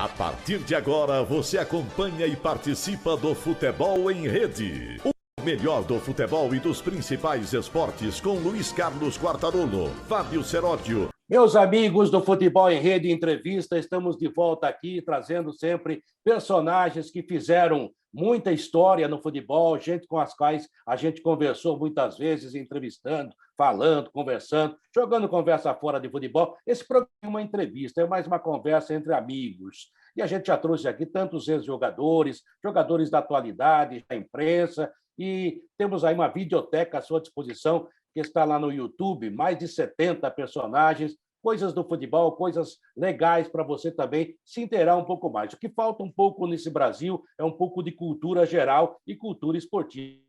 A partir de agora, você acompanha e participa do Futebol em Rede. O melhor do futebol e dos principais esportes com Luiz Carlos Quartarolo, Fábio Seródio. Meus amigos do Futebol em Rede Entrevista, estamos de volta aqui, trazendo sempre personagens que fizeram muita história no futebol, gente com as quais a gente conversou muitas vezes, entrevistando, falando, conversando, jogando conversa fora de futebol. Esse programa é uma entrevista, é mais uma conversa entre amigos. E a gente já trouxe aqui tantos ex-jogadores, jogadores da atualidade, da imprensa, e temos aí uma videoteca à sua disposição, que está lá no YouTube, mais de 70 personagens, coisas do futebol, coisas legais para você também se inteirar um pouco mais. O que falta um pouco nesse Brasil é um pouco de cultura geral e cultura esportiva.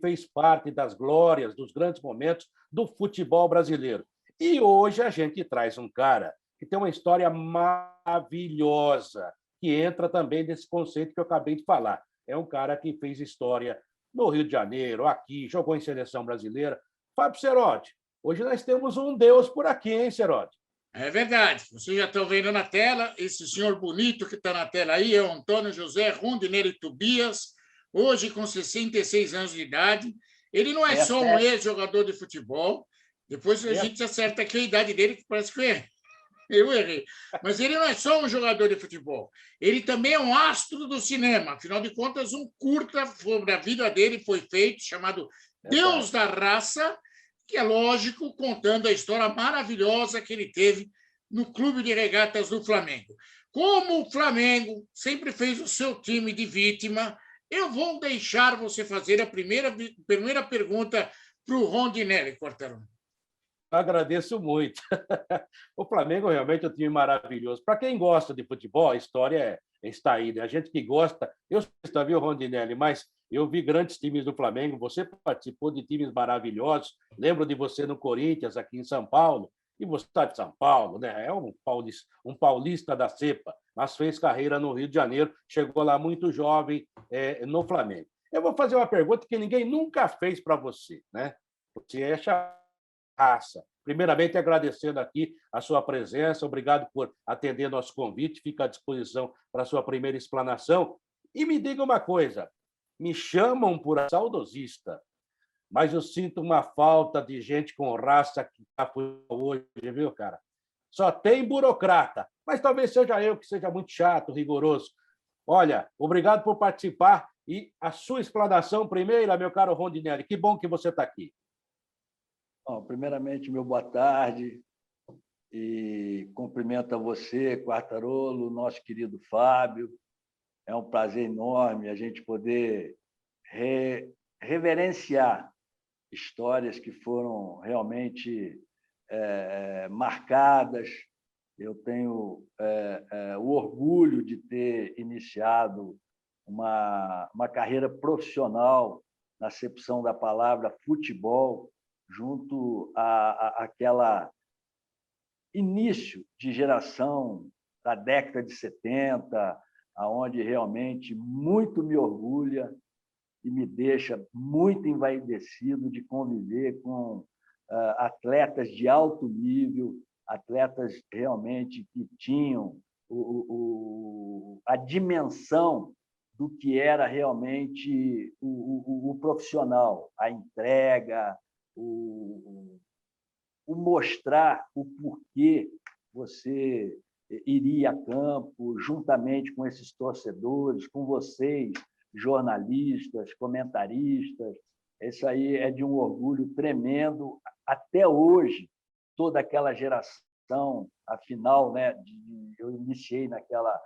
Fez parte das glórias, dos grandes momentos do futebol brasileiro. E hoje a gente traz um cara que tem uma história maravilhosa, que entra também nesse conceito que eu acabei de falar. É um cara que fez história no Rio de Janeiro, aqui, jogou em seleção brasileira. Fábio Seródio, hoje nós temos um Deus por aqui, hein, Seródio? É verdade. Vocês já estão vendo na tela, esse senhor bonito que está na tela aí é o Antônio José Rondinelli Tobias, hoje com 66 anos de idade. Ele não é só um ex-jogador de futebol, depois a gente acerta aqui a idade dele, que parece que eu errei. Mas ele não é só um jogador de futebol, ele também é um astro do cinema. Afinal de contas, um curta sobre a vida dele foi feito, chamado Deus da Raça, que é lógico, contando a história maravilhosa que ele teve no Clube de Regatas do Flamengo. Como o Flamengo sempre fez o seu time de vítima, eu vou deixar você fazer a primeira pergunta para o Rondinelli, Quartarolo. Agradeço muito. O Flamengo realmente é um time maravilhoso. Para quem gosta de futebol, a história está aí. Né? A gente que gosta, eu já vi o Rondinelli, mas eu vi grandes times do Flamengo. Você participou de times maravilhosos. Lembro de você no Corinthians, aqui em São Paulo. E você está de São Paulo, né? É um paulista da cepa, mas fez carreira no Rio de Janeiro. Chegou lá muito jovem no Flamengo. Eu vou fazer uma pergunta que ninguém nunca fez para você, né? Você é raça. Primeiramente, agradecendo aqui a sua presença, obrigado por atender nosso convite, fica à disposição para a sua primeira explanação. E me diga uma coisa, me chamam por saudosista, mas eu sinto uma falta de gente com raça que está hoje, viu, cara? Só tem burocrata, mas talvez seja eu que seja muito chato, rigoroso. Olha, obrigado por participar e a sua explanação primeira, meu caro Rondinelli, que bom que você está aqui. Bom, primeiramente, meu boa tarde e cumprimento a você, Quartarolo, nosso querido Fábio. É um prazer enorme a gente poder reverenciar histórias que foram realmente marcadas. Eu tenho o orgulho de ter iniciado uma carreira profissional na acepção da palavra futebol, junto àquela início de geração da década de 70, onde realmente muito me orgulha e me deixa muito envaidecido de conviver com atletas de alto nível, atletas realmente que tinham a dimensão do que era realmente o profissional, a entrega, o mostrar o porquê você iria a campo, juntamente com esses torcedores, com vocês, jornalistas, comentaristas. Isso aí é de um orgulho tremendo. Até hoje, toda aquela geração, afinal, né, eu iniciei naquela,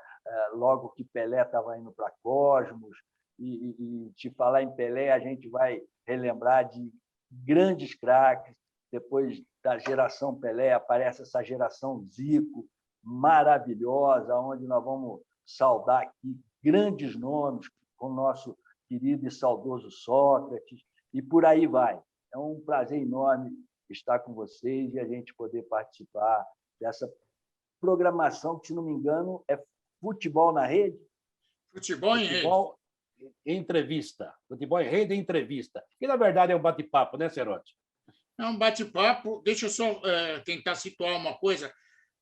logo que Pelé estava indo para Cosmos, e te falar em Pelé, a gente vai relembrar de grandes craques. Depois da geração Pelé, aparece essa geração Zico, maravilhosa, onde nós vamos saudar aqui grandes nomes, com o nosso querido e saudoso Sócrates, e por aí vai. É um prazer enorme estar com vocês e a gente poder participar dessa programação, que, se não me engano, é Futebol na Rede? Futebol em Rede. Entrevista. Futebol em Rede e entrevista. Que, na verdade, é um bate-papo, né, Seródio? É um bate-papo. Deixa eu só tentar situar uma coisa.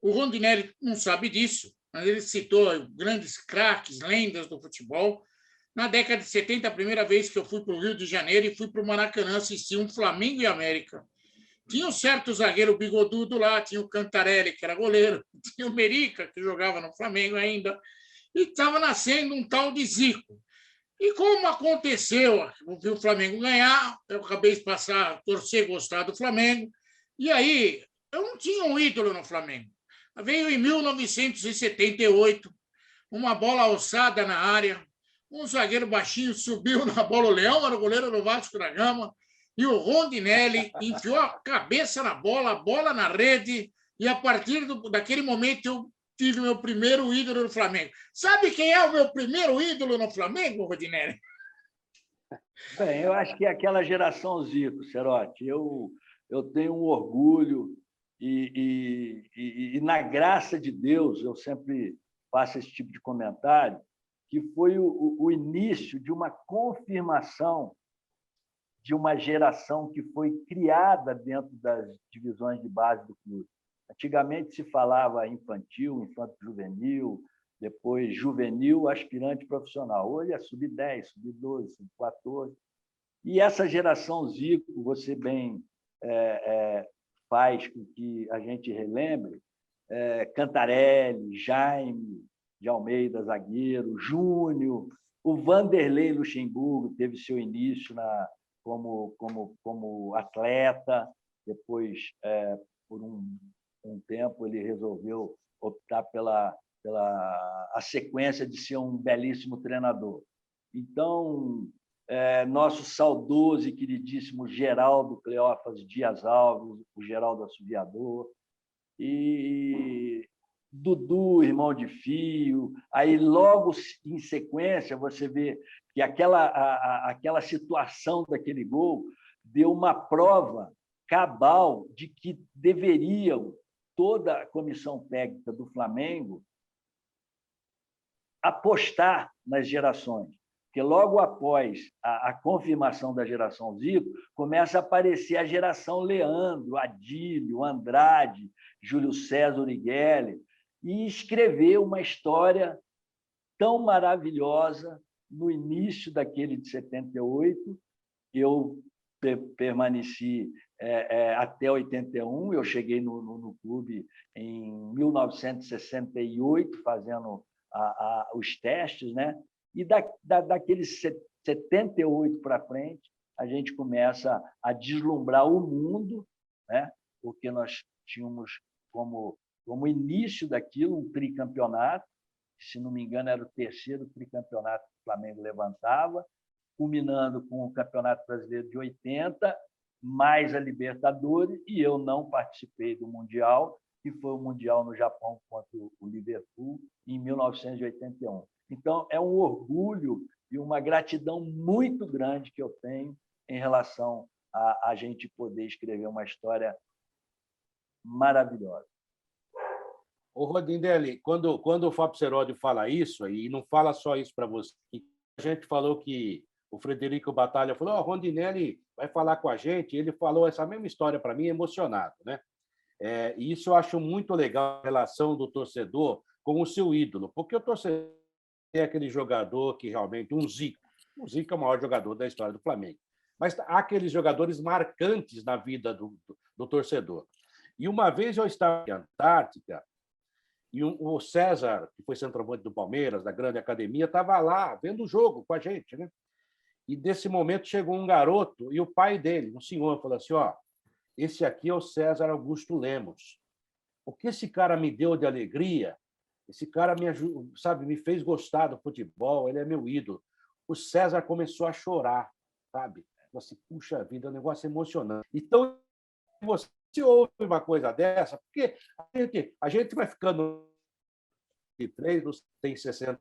O Rondinelli não sabe disso, mas ele citou grandes craques, lendas do futebol. Na década de 70, a primeira vez que eu fui para o Rio de Janeiro e fui para o Maracanã assistir um Flamengo e América. Tinha um certo zagueiro bigodudo lá, tinha o Cantarelli, que era goleiro, tinha o Merica, que jogava no Flamengo ainda, e estava nascendo um tal de Zico. E como aconteceu, eu vi o Flamengo ganhar, eu acabei de passar a torcer, gostar do Flamengo, e aí eu não tinha um ídolo no Flamengo. Veio em 1978, uma bola alçada na área, um zagueiro baixinho subiu na bola, o Leão era o goleiro do Vasco da Gama, e o Rondinelli enfiou a cabeça na bola, a bola na rede, e a partir daquele momento eu tive meu primeiro ídolo no Flamengo. Sabe quem é o meu primeiro ídolo no Flamengo, Rondinelli? Bem, eu acho que é aquela geração Zico, Cerotti. Eu tenho um orgulho e, na graça de Deus, eu sempre faço esse tipo de comentário, que foi o início de uma confirmação de uma geração que foi criada dentro das divisões de base do clube. Antigamente se falava infantil, infanto-juvenil, depois juvenil, aspirante profissional. Hoje é sub-10, sub-12, sub-14. E essa geração Zico, você bem faz com que a gente relembre, Cantarelli, Jaime de Almeida, zagueiro, Júnior, o Vanderlei Luxemburgo teve seu início como atleta, depois, por um tempo, ele resolveu optar pela a sequência de ser um belíssimo treinador. Então, nosso saudoso e queridíssimo Geraldo Cleófas Dias Alves, o Geraldo Assoviador, e Dudu, irmão de Fio. Aí, logo em sequência, você vê que aquela situação daquele gol deu uma prova cabal de que deveriam, toda a comissão técnica do Flamengo, apostar nas gerações. Porque logo após a confirmação da geração Zico, começa a aparecer a geração Leandro, Adílio, Andrade, Júlio César Urigueli, e escrever uma história tão maravilhosa no início daquele de 78. Eu permaneci até 81, eu cheguei no clube em 1968, fazendo os testes, né? E daqueles 78 para frente, a gente começa a deslumbrar o mundo, né? Porque nós tínhamos como início daquilo um tricampeonato, que, se não me engano, era o terceiro tricampeonato que o Flamengo levantava, culminando com o Campeonato Brasileiro de 80, mais a Libertadores, e eu não participei do Mundial, que foi o Mundial no Japão contra o Liverpool, em 1981. Então, é um orgulho e uma gratidão muito grande que eu tenho em relação a gente poder escrever uma história maravilhosa. Ô, Rondinelli, quando o Fábio Seródio fala isso, e não fala só isso para você, a gente falou que o Frederico Batalha falou, o Rondinelli vai falar com a gente, ele falou essa mesma história para mim, emocionado, né? E isso eu acho muito legal, a relação do torcedor com o seu ídolo, porque o torcedor é aquele jogador que realmente, o Zico é o maior jogador da história do Flamengo, mas há aqueles jogadores marcantes na vida do torcedor. E uma vez eu estava em Antártica, e o César, que foi centroavante do Palmeiras, da grande academia, estava lá vendo o jogo com a gente, né? E, nesse momento, chegou um garoto e o pai dele, um senhor, falou assim, esse aqui é o César Augusto Lemos. O que esse cara me deu de alegria, esse cara me fez gostar do futebol, ele é meu ídolo. O César começou a chorar, sabe? Falou assim, puxa vida, é um negócio emocionante. Então, você ouve uma coisa dessa, porque a gente vai ficando de 3, tem 60,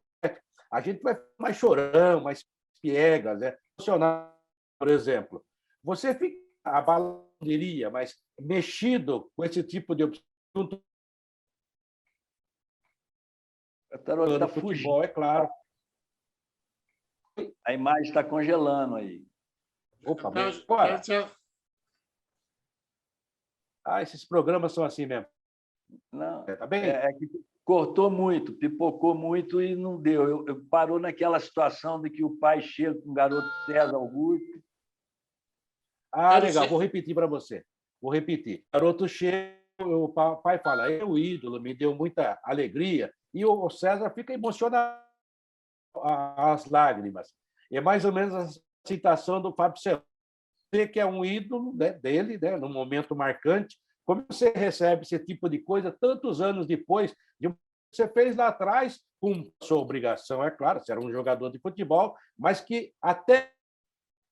a gente vai mais chorão, mais piegas, né? Emocionado, por exemplo. Você fica abalado, diria, mas mexido com esse tipo de assunto. Está futebol, é claro. A imagem está congelando aí. Opa, agora. Esses programas são assim mesmo. Não, tá bem? Cortou muito, pipocou muito e não deu. Parou naquela situação de que o pai chega com o garoto César Augusto. Ah, legal, vou repetir para você. Vou repetir. O garoto chega, o pai fala, é o ídolo, me deu muita alegria, e o César fica emocionado, as lágrimas. É mais ou menos a citação do Fábio Cerói, que é um ídolo, né, dele, né, num momento marcante. Como você recebe esse tipo de coisa tantos anos depois de você fez lá atrás com sua obrigação, é claro, você era um jogador de futebol, mas que até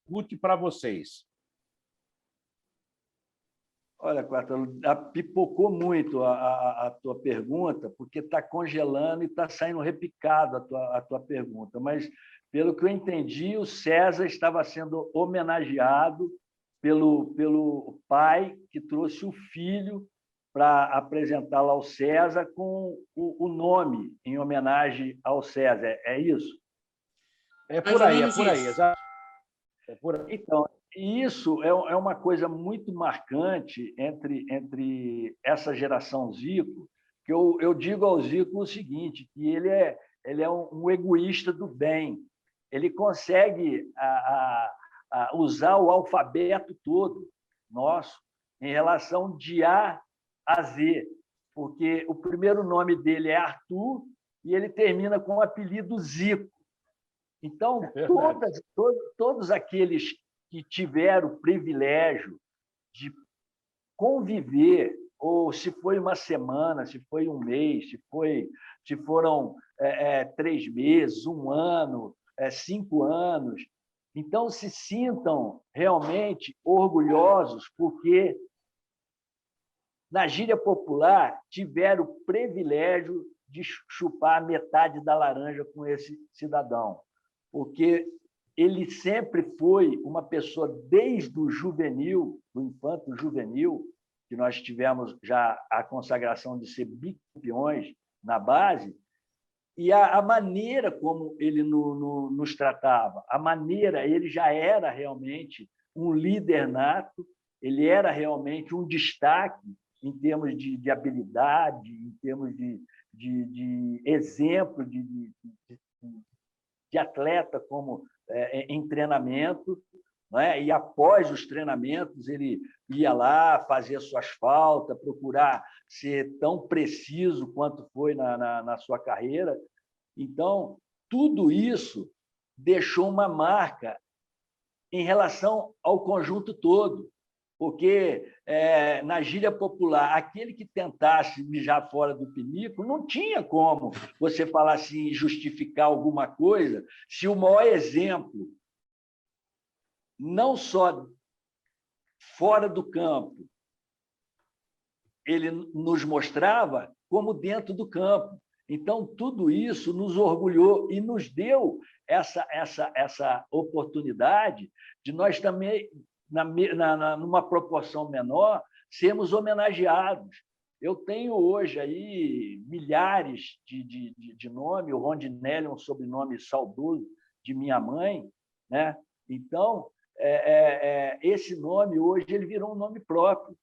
útil para vocês. Olha, Quartalo, pipocou muito a tua pergunta, porque está congelando e está saindo repicado a tua pergunta. Mas, pelo que eu entendi, o César estava sendo homenageado pelo pai que trouxe o filho para apresentá-lo ao César com o nome em homenagem ao César. É isso? É por aí, exato. É por aí. Então, isso é uma coisa muito marcante entre essa geração Zico, que eu digo ao Zico o seguinte, que ele é um egoísta do bem. Ele consegue usar o alfabeto todo nosso em relação de A a Z, porque o primeiro nome dele é Arthur e ele termina com o apelido Zico. Então, todos aqueles que tiveram o privilégio de conviver, ou se foi uma semana, se foi um mês, se foram 3 meses, 1 ano, 5 anos, então se sintam realmente orgulhosos, porque na gíria popular tiveram o privilégio de chupar metade da laranja com esse cidadão, porque ele sempre foi uma pessoa, desde o juvenil, do infanto juvenil, que nós tivemos já a consagração de ser bicampeões na base, e a maneira como ele nos tratava, ele já era realmente um líder nato, ele era realmente um destaque em termos de habilidade, em termos de exemplo de atleta como em treinamento, né? E após os treinamentos ele ia lá fazer suas faltas, procurar ser tão preciso quanto foi na sua carreira. Então, tudo isso deixou uma marca em relação ao conjunto todo, porque na gíria popular, aquele que tentasse mijar fora do pinico, não tinha como você falar assim, justificar alguma coisa, se o maior exemplo, não só fora do campo, ele nos mostrava, como dentro do campo. Então, tudo isso nos orgulhou e nos deu essa oportunidade de nós também, numa proporção menor, sermos homenageados. Eu tenho hoje aí milhares de nomes, o Rondinelli é um sobrenome saudoso de minha mãe, né? Então, esse nome hoje ele virou um nome próprio.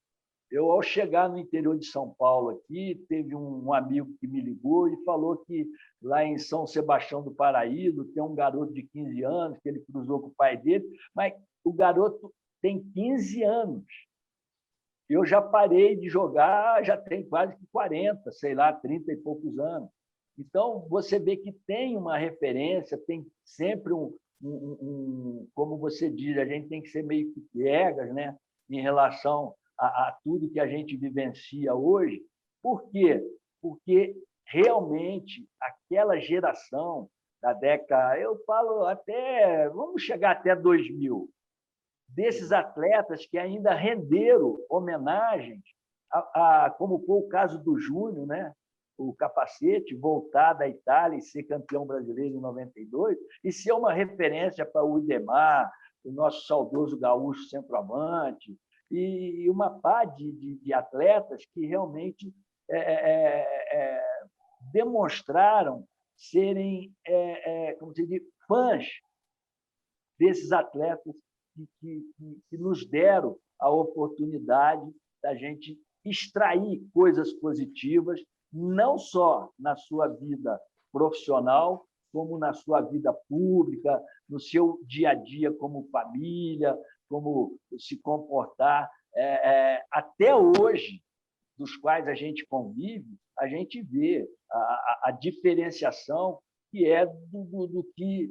Eu, ao chegar no interior de São Paulo, aqui, teve um amigo que me ligou e falou que lá em São Sebastião do Paraíso tem um garoto de 15 anos, que ele cruzou com o pai dele, mas o garoto tem 15 anos. Eu já parei de jogar, já tem quase 40, sei lá, 30 e poucos anos. Então, você vê que tem uma referência, tem sempre como você diz, a gente tem que ser meio que piegas, né, em relação a tudo que a gente vivencia hoje. Por quê? Porque realmente aquela geração da década, eu falo até, vamos chegar até 2000, desses atletas que ainda renderam homenagens, como foi o caso do Júnior, né? O Capacete, voltar da Itália e ser campeão brasileiro em 92, e ser uma referência para o Idemar, o nosso saudoso gaúcho centroavante, e uma pá de atletas que realmente demonstraram serem como se diz, fãs desses atletas que nos deram a oportunidade da gente extrair coisas positivas não só na sua vida profissional, como na sua vida pública, no seu dia a dia como família, como se comportar. Até hoje, dos quais a gente convive, a gente vê a diferenciação que é do que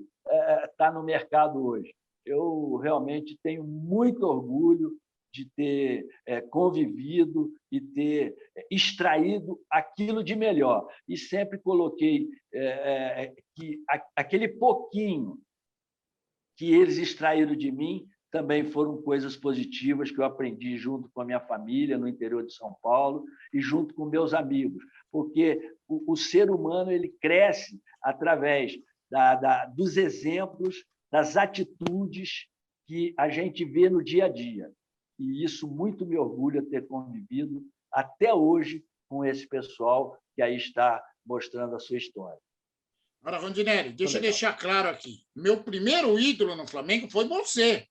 está no mercado hoje. Eu realmente tenho muito orgulho de ter convivido e ter extraído aquilo de melhor. E sempre coloquei que aquele pouquinho que eles extraíram de mim também foram coisas positivas que eu aprendi junto com a minha família no interior de São Paulo e junto com meus amigos, porque o ser humano ele cresce através dos exemplos, das atitudes que a gente vê no dia a dia. E isso muito me orgulha ter convivido até hoje com esse pessoal que aí está mostrando a sua história. Agora, Rondinelli, deixa eu deixar claro aqui. Meu primeiro ídolo no Flamengo foi você.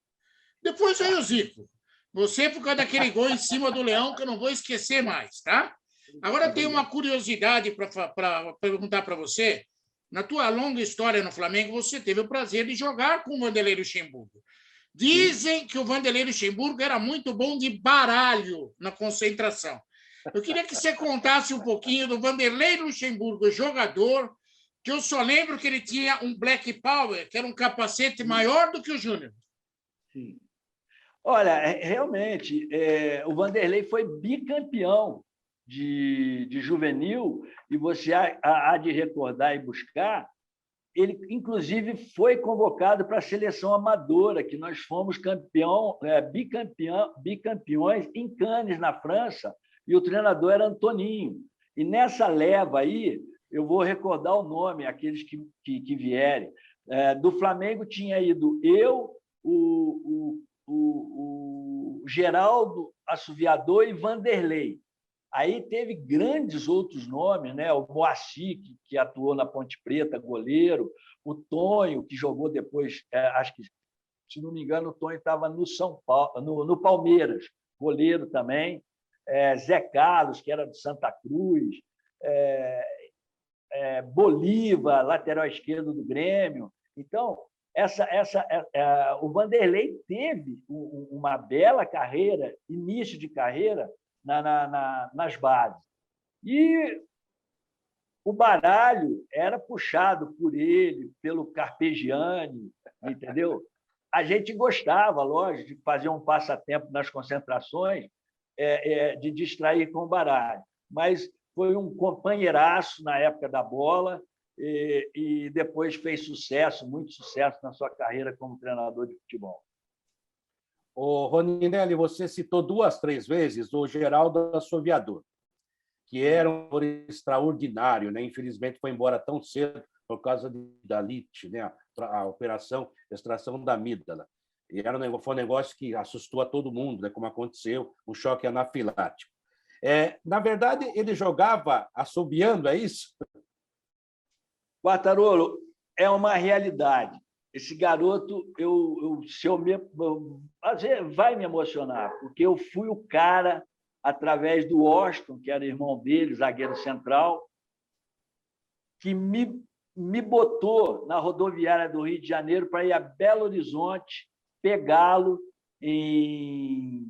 Depois veio o Zico. Você por causa daquele gol em cima do Leão, que eu não vou esquecer mais, tá? Agora, eu tenho uma curiosidade para perguntar para você. Na tua longa história no Flamengo, você teve o prazer de jogar com o Vanderlei Luxemburgo. Dizem que o Vanderlei Luxemburgo era muito bom de baralho na concentração. Eu queria que você contasse um pouquinho do Vanderlei Luxemburgo, jogador, que eu só lembro que ele tinha um Black Power, que era um capacete maior do que o Júnior. Sim. Olha, realmente, o Vanderlei foi bicampeão de juvenil, e você há de recordar e buscar, ele, inclusive, foi convocado para a seleção amadora, que nós fomos bicampeões em Cannes, na França, e o treinador era Antoninho. E nessa leva aí, eu vou recordar o nome, aqueles que vierem. Do Flamengo tinha ido eu, o Geraldo Assoviador e Vanderlei. Aí teve grandes outros nomes, né? O Moacir, que atuou na Ponte Preta, goleiro, o Tonho, que jogou depois, acho que, se não me engano, o Tonho estava no São Paulo, no Palmeiras, goleiro também, Zé Carlos, que era do Santa Cruz, Bolívar, lateral esquerdo do Grêmio. Então, o Vanderlei teve uma bela carreira, início de carreira, nas bases. E o baralho era puxado por ele, pelo Carpegiani, entendeu? A gente gostava, lógico, de fazer um passatempo nas concentrações, de distrair com o baralho. Mas foi um companheiraço na época da bola e depois fez sucesso, muito sucesso na sua carreira como treinador de futebol. Ô, Rondinelli, você citou 2, 3 vezes o Geraldo Assoviador, que era um jogador extraordinário, né? Infelizmente foi embora tão cedo por causa da lite, né? A operação extração da amígdala. E foi um negócio que assustou a todo mundo, né? Como aconteceu, um choque anafilático. Na verdade, ele jogava assobiando, é isso? Quartarolo, é uma realidade. Esse garoto, vai me emocionar, porque eu fui o cara, através do Washington, que era irmão dele, zagueiro central, que me botou na rodoviária do Rio de Janeiro para ir a Belo Horizonte pegá-lo em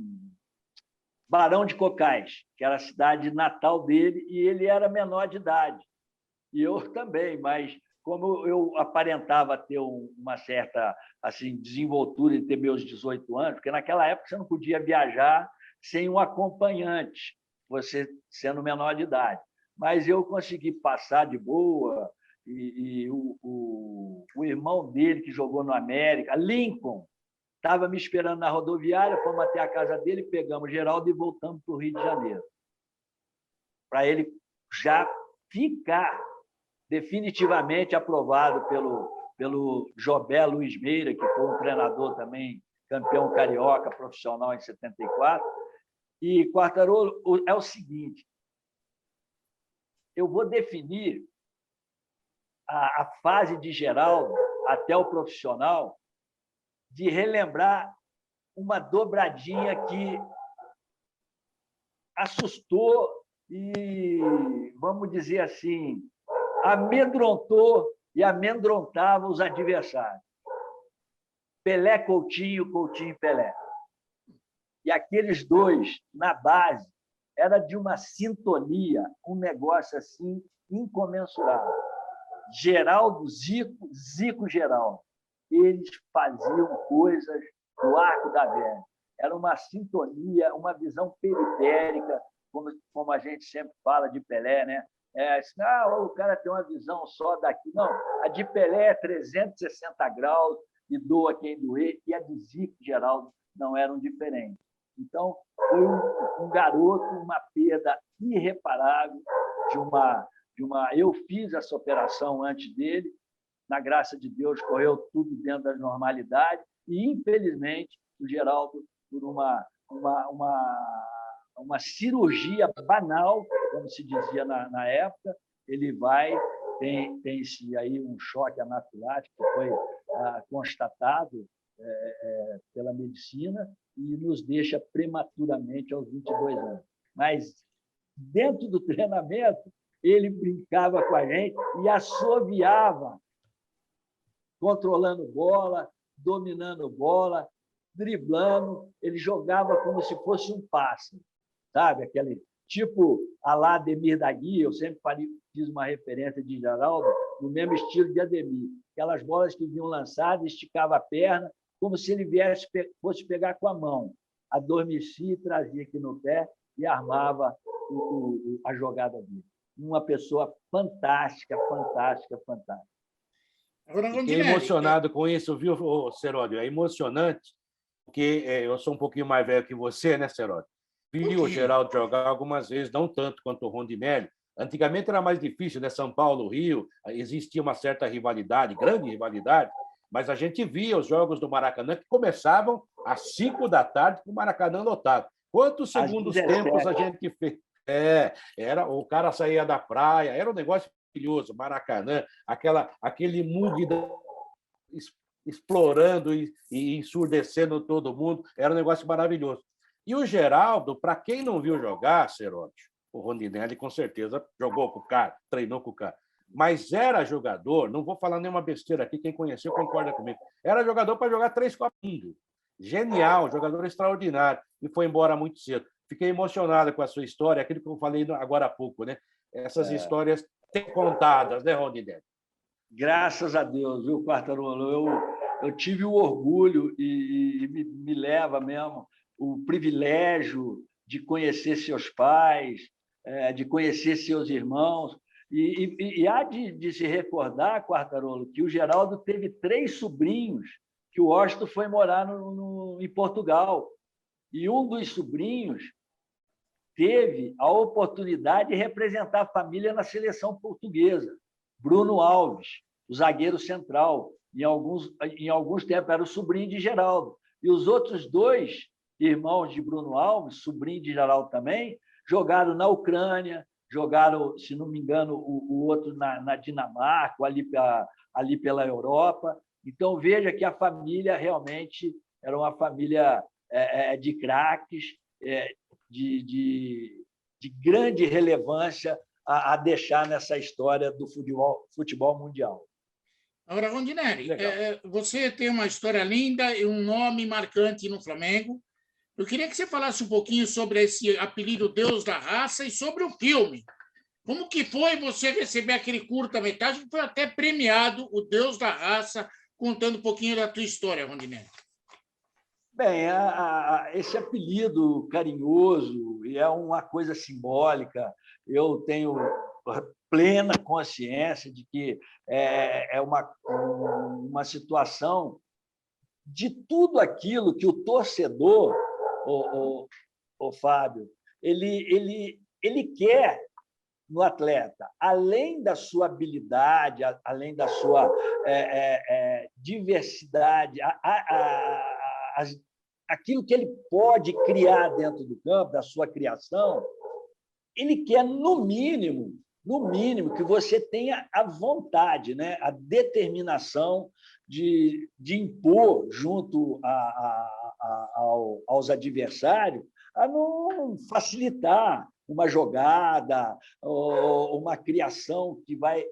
Barão de Cocais, que era a cidade natal dele, e ele era menor de idade. E eu também, mas como eu aparentava ter uma certa desenvoltura de ter meus 18 anos, porque naquela época você não podia viajar sem um acompanhante, você sendo menor de idade. Mas eu consegui passar de boa, e o irmão dele, que jogou no América, Lincoln, estava me esperando na rodoviária, fomos até a casa dele, pegamos Geraldo e voltamos para o Rio de Janeiro, para ele já ficar definitivamente aprovado pelo Jobé Luiz Meira, que foi um treinador também, campeão carioca profissional em 74. E, Quartarolo, é o seguinte, eu vou definir a fase de Geraldo até o profissional de relembrar uma dobradinha que assustou e, vamos dizer assim, amedrontou e amedrontava os adversários. Pelé, Coutinho, Coutinho, Pelé. E aqueles dois, na base, era de uma sintonia, um negócio assim incomensurável. Geraldo, Zico, Zico, Geraldo. Eles faziam coisas do arco da velha. Era uma sintonia, uma visão periférica, como a gente sempre fala de Pelé, né? O cara tem uma visão só daqui. Não, a de Pelé é 360 graus e doa quem doer, e a de Zico e Geraldo não eram diferentes. Então, foi um garoto, uma perda irreparável Eu fiz essa operação antes dele, na graça de Deus, correu tudo dentro da normalidade, e, infelizmente, o Geraldo, por uma cirurgia banal, como se dizia na época, ele tem-se aí um choque anafilático que foi constatado pela medicina e nos deixa prematuramente aos 22 anos. Mas, dentro do treinamento, ele brincava com a gente e assoviava, controlando bola, dominando bola, driblando. Ele jogava como se fosse um pássaro, sabe? Aquele tipo a lá Ademir da Guia. Eu sempre fiz uma referência de Geraldo no mesmo estilo de Ademir. Aquelas bolas que vinham lançadas, esticava a perna, como se ele fosse pegar com a mão. Adormecia, trazia aqui no pé e armava a jogada dele. Uma pessoa fantástica, fantástica, fantástica. Agora, fiquei emocionado com isso, viu, Seródio? É emocionante, porque eu sou um pouquinho mais velho que você, né, Seródio? Vi o Geraldo jogar algumas vezes, não tanto quanto o Rondinelli. Antigamente era mais difícil, né? São Paulo, Rio, existia uma certa rivalidade, grande rivalidade, mas a gente via os jogos do Maracanã que começavam às 5 da tarde com o Maracanã lotado. Quantos segundos tempos a gente fez? Era, o cara saía da praia, era um negócio maravilhoso, Maracanã, aquele mug explorando e ensurdecendo todo mundo, era um negócio maravilhoso. E o Geraldo, para quem não viu jogar, Seródio, o Rondinelli com certeza jogou com o cara, treinou com o cara, mas era jogador, não vou falar nenhuma besteira aqui, quem conheceu concorda comigo, era jogador para jogar 3 Copas do Mundo. Genial, jogador extraordinário, e foi embora muito cedo. Fiquei emocionado com a sua história, aquilo que eu falei agora há pouco, né? Essas histórias contadas, né, Rondinelli? Graças a Deus, viu, Quartarolo? Eu tive o orgulho e me leva mesmo o privilégio de conhecer seus pais, de conhecer seus irmãos. E há de se recordar, Quartarolo, que o Geraldo teve 3 sobrinhos que o Washington foi morar em Portugal. E um dos sobrinhos teve a oportunidade de representar a família na seleção portuguesa. Bruno Alves, o zagueiro central, em alguns tempos era o sobrinho de Geraldo. E os outros 2 irmãos de Bruno Alves, sobrinho de Geraldo também, jogaram na Ucrânia, jogaram, se não me engano, o outro na Dinamarca, ali pela Europa. Então, veja que a família realmente era uma família de craques, de grande relevância a deixar nessa história do futebol mundial. Agora, Rondinelli, você tem uma história linda e um nome marcante no Flamengo. Eu queria que você falasse um pouquinho sobre esse apelido Deus da Raça e sobre o filme. Como que foi você receber aquele curta-metragem que foi até premiado, o Deus da Raça, contando um pouquinho da tua história, Rondinelli? Bem, esse apelido carinhoso é uma coisa simbólica. Eu tenho plena consciência de que é uma situação de tudo aquilo que o torcedor, o Fábio, ele quer no atleta, além da sua habilidade, além da sua diversidade, aquilo que ele pode criar dentro do campo, da sua criação, ele quer, no mínimo, que você tenha a vontade, né? A determinação de impor junto aos adversários a não facilitar uma jogada ou uma criação que vai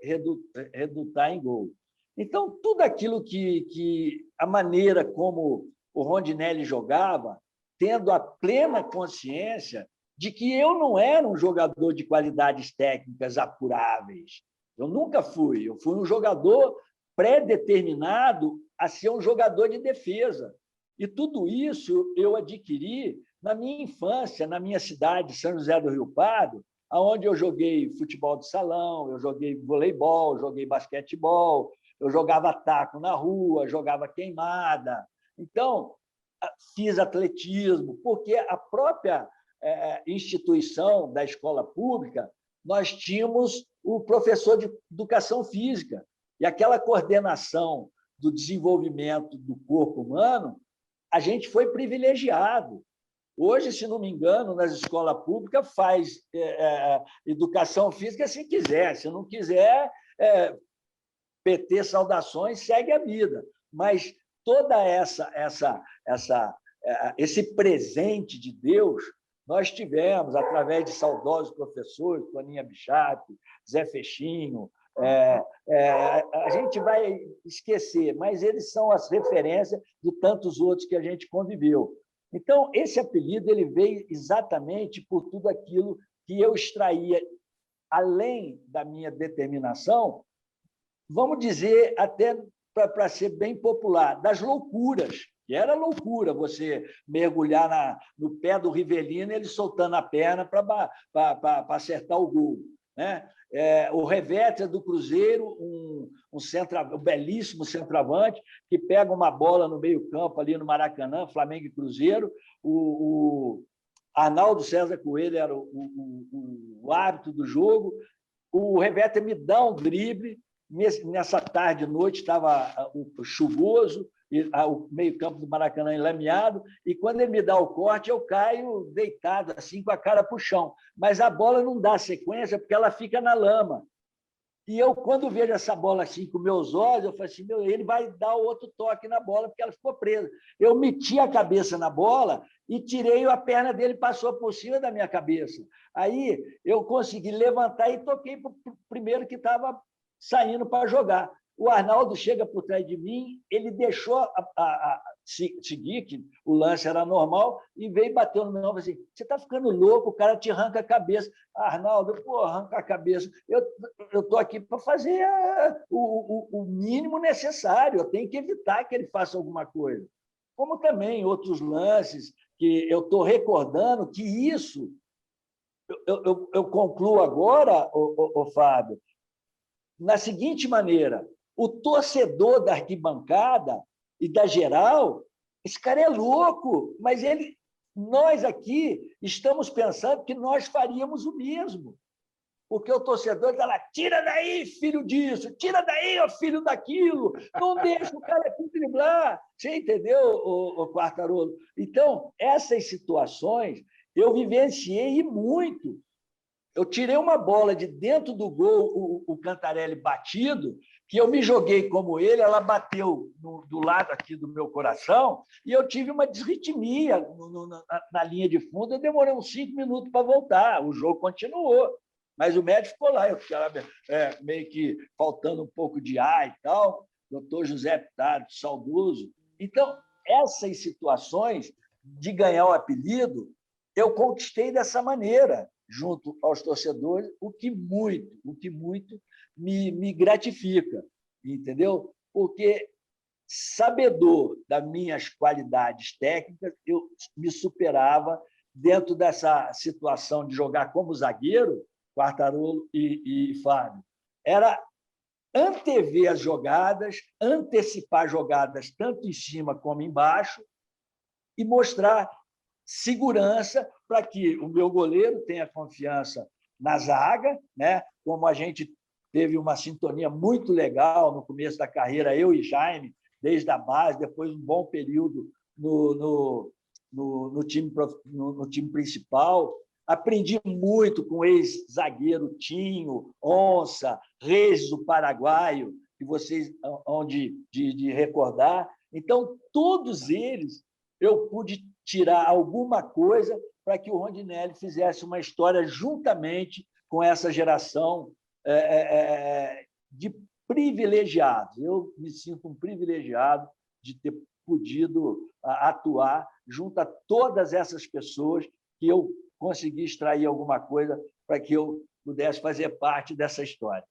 redundar em gol. Então, tudo aquilo que a maneira como o Rondinelli jogava, tendo a plena consciência de que eu não era um jogador de qualidades técnicas apuráveis. Eu nunca fui. Eu fui um jogador pré-determinado a ser um jogador de defesa. E tudo isso eu adquiri na minha infância, na minha cidade, São José do Rio Pardo, onde eu joguei futebol de salão, eu joguei voleibol, joguei basquetebol, eu jogava taco na rua, jogava queimada. Então, fiz atletismo, porque a própria instituição da escola pública, nós tínhamos o professor de educação física, e aquela coordenação do desenvolvimento do corpo humano, a gente foi privilegiado. Hoje, se não me engano, nas escolas públicas faz educação física se quiser, se não quiser, PT, saudações, segue a vida. Mas toda esse presente de Deus nós tivemos, através de saudosos professores, Toninha Bichap, Zé Fechinho, a gente vai esquecer, mas eles são as referências de tantos outros que a gente conviveu. Então, esse apelido ele veio exatamente por tudo aquilo que eu extraía, além da minha determinação, vamos dizer, até para ser bem popular, das loucuras, que era loucura você mergulhar no pé do Rivelino, ele soltando a perna para acertar o gol, né? O Revete do Cruzeiro, um belíssimo centroavante, que pega uma bola no meio-campo ali no Maracanã, Flamengo e Cruzeiro. O Arnaldo César Coelho era o árbitro do jogo. O Revete me dá um drible. Nessa tarde, noite, estava chuvoso, o meio-campo do Maracanã enlameado, e quando ele me dá o corte, eu caio deitado, assim, com a cara para o chão. Mas a bola não dá sequência, porque ela fica na lama. E eu, quando vejo essa bola assim com meus olhos, eu falo assim, ele vai dar outro toque na bola, porque ela ficou presa. Eu meti a cabeça na bola e tirei, a perna dele passou por cima da minha cabeça. Aí eu consegui levantar e toquei para o primeiro que estava saindo para jogar. O Arnaldo chega por trás de mim, ele deixou seguir, que o lance era normal, e veio e bateu no meu ombro assim, você está ficando louco, o cara te arranca a cabeça. Arnaldo, arranca a cabeça. Eu estou aqui para fazer o mínimo necessário, eu tenho que evitar que ele faça alguma coisa. Como também outros lances que eu estou recordando que isso, eu concluo agora, Fábio, na seguinte maneira, o torcedor da arquibancada e da geral, esse cara é louco, mas nós aqui estamos pensando que nós faríamos o mesmo. Porque o torcedor está lá, tira daí, filho disso, tira daí, ó, filho daquilo, não deixa o cara aqui driblar. Você entendeu, o Quartarolo? Então, essas situações eu vivenciei muito. Eu tirei uma bola de dentro do gol, o Cantarelli batido, que eu me joguei como ele, ela bateu do lado aqui do meu coração, e eu tive uma desritmia na linha de fundo, eu demorei uns 5 minutos para voltar, o jogo continuou, mas o médico ficou lá, eu ficava meio que faltando um pouco de ar e tal, doutor José Pitardo, saudoso. Então, essas situações de ganhar o apelido, eu conquistei dessa maneira, junto aos torcedores, o que muito me gratifica, entendeu? Porque, sabedor das minhas qualidades técnicas, eu me superava dentro dessa situação de jogar como zagueiro, Quartarolo e Fábio. Era antever as jogadas, antecipar jogadas tanto em cima como embaixo e mostrar segurança para que o meu goleiro tenha confiança na zaga, né? Como a gente teve uma sintonia muito legal no começo da carreira, eu e Jaime, desde a base, depois um bom período no time principal. Aprendi muito com o ex-zagueiro Tinho, Onça, Reis, o paraguaio, que vocês hão de recordar. Então, todos eles eu pude tirar alguma coisa para que o Rondinelli fizesse uma história juntamente com essa geração de privilegiados. Eu me sinto um privilegiado de ter podido atuar junto a todas essas pessoas que eu consegui extrair alguma coisa para que eu pudesse fazer parte dessa história.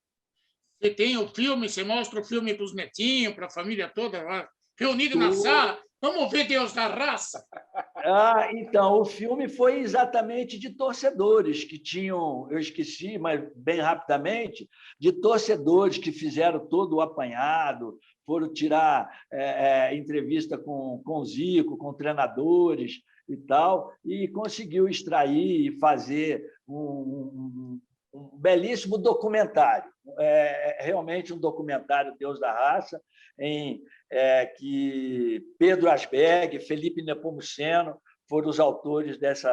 Você tem o filme, você mostra o filme para os netinhos, para a família toda, reunida na sala. Vamos ver Deus da Raça. Então, o filme foi exatamente de torcedores que tinham, eu esqueci, mas bem rapidamente, de torcedores que fizeram todo o apanhado, foram tirar entrevista com o Zico, com treinadores e tal, e conseguiu extrair e fazer um belíssimo documentário, realmente um documentário Deus da Raça, que Pedro Asberg, Felipe Nepomuceno foram os autores desse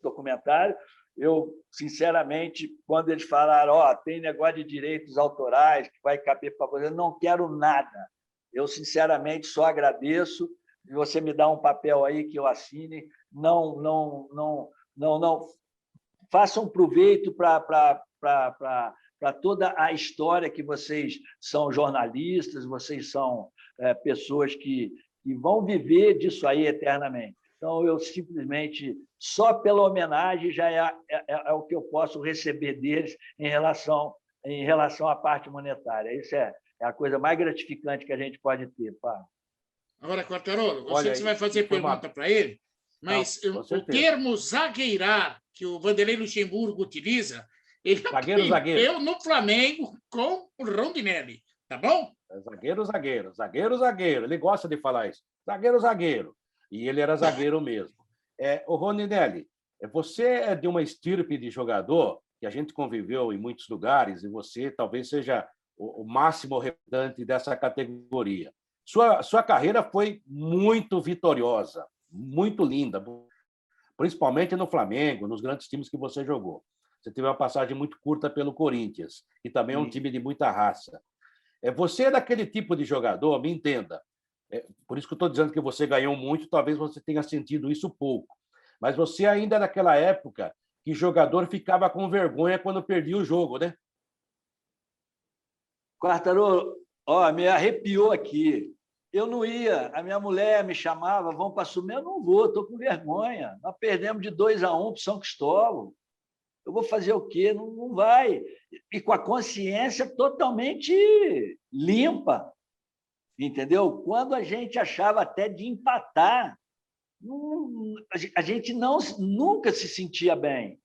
documentário. Eu, sinceramente, quando eles falaram tem negócio de direitos autorais que vai caber para você, eu não quero nada. Eu, sinceramente, só agradeço. Você me dá um papel aí que eu assine. Não façam proveito para toda a história que vocês são jornalistas, vocês são pessoas que vão viver disso aí eternamente. Então, eu simplesmente, só pela homenagem, já é o que eu posso receber deles em relação à parte monetária. Isso é a coisa mais gratificante que a gente pode ter, Pá. Agora, Quartarolo, eu sei que você vai fazer pergunta para ele, mas o termo zagueirar, que o Vanderlei Luxemburgo utiliza, ele aprendeu no Flamengo com o Rondinelli, tá bom? Zagueiro. Ele gosta de falar isso. Zagueiro. E ele era zagueiro mesmo. O Rondinelli, você é de uma estirpe de jogador que a gente conviveu em muitos lugares e você talvez seja o máximo representante dessa categoria. Sua carreira foi muito vitoriosa, muito linda, principalmente no Flamengo, nos grandes times que você jogou. Você teve uma passagem muito curta pelo Corinthians, que também é um time de muita raça. Você é daquele tipo de jogador, me entenda, por isso que eu estou dizendo que você ganhou muito, talvez você tenha sentido isso pouco, mas você ainda é daquela época que jogador ficava com vergonha quando perdia o jogo, né? Quartarolo, me arrepiou aqui. Eu não ia, a minha mulher me chamava, vamos para Sumé, eu não vou, estou com vergonha. Nós perdemos de 2-1 para o São Cristóvão. Eu vou fazer o quê? Não vai. E com a consciência totalmente limpa, entendeu? Quando a gente achava até de empatar, a gente nunca se sentia bem.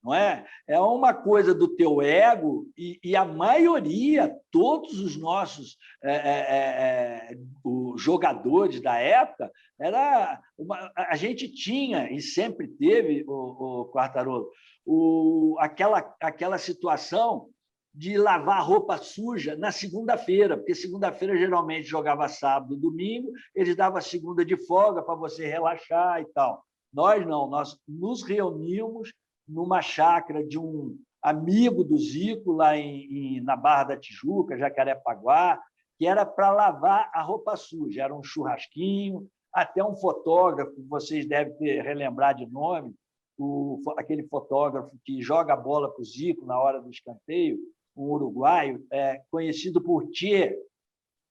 Não é? É uma coisa do teu ego e a maioria, todos os nossos os jogadores da época, a gente tinha e sempre teve, o Quartarolo, aquela situação de lavar roupa suja na segunda-feira, porque segunda-feira geralmente jogava sábado, domingo, eles davam a segunda de folga para você relaxar e tal. Nós não, nós nos reunimos numa chácara de um amigo do Zico, lá na Barra da Tijuca, Jacarepaguá, que era para lavar a roupa suja. Era um churrasquinho, até um fotógrafo, vocês devem relembrar de nome, aquele fotógrafo que joga a bola para o Zico na hora do escanteio, um uruguaio, conhecido por Tchê.